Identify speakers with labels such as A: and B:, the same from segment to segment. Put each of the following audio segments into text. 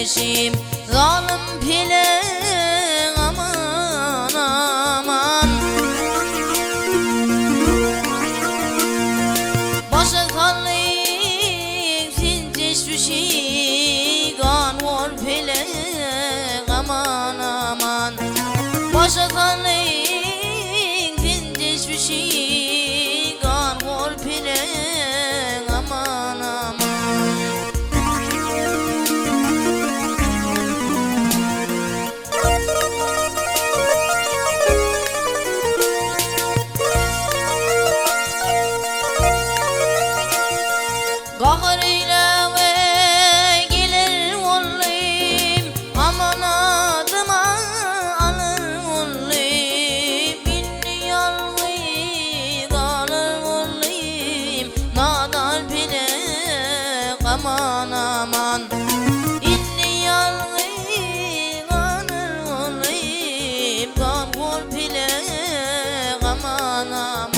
A: eşim zalim pile aman aman. Başa kallayım sinceş düşü kan var pile aman aman. Başa kallayım sinceş düşü kan var pile aman aman. Baharıyla ve gelir olayım, aman adıma alır olayım. İnni yalgı kalır olayım, nadal bile aman aman. İnni yalgı kalır olayım, kalır bile aman aman.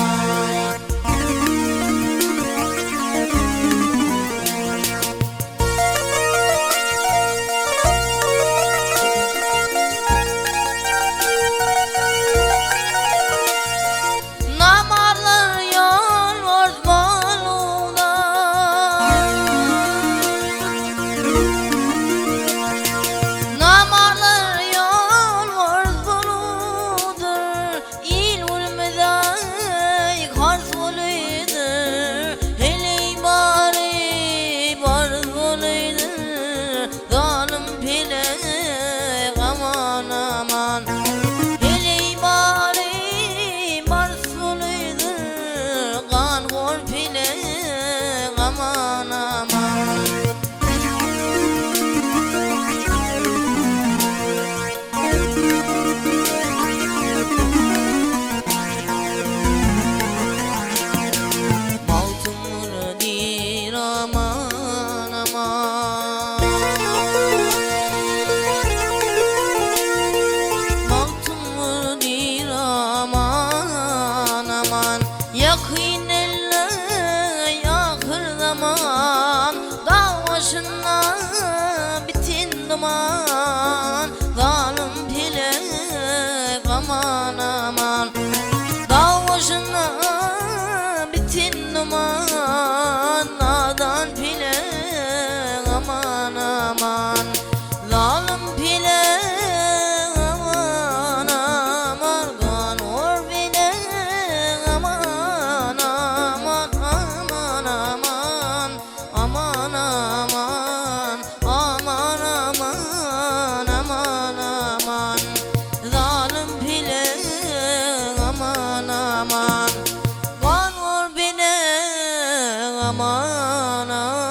A: Yakın elle yakır zaman, dağ başına bitin duman. Zalim pile aman aman. Dağ başına bitin duman, nadan pile aman aman. Zalim pile aman aman, kan or bile aman aman aman aman aman aman aman aman aman aman. Zalim pile aman aman, kan or bile aman aman.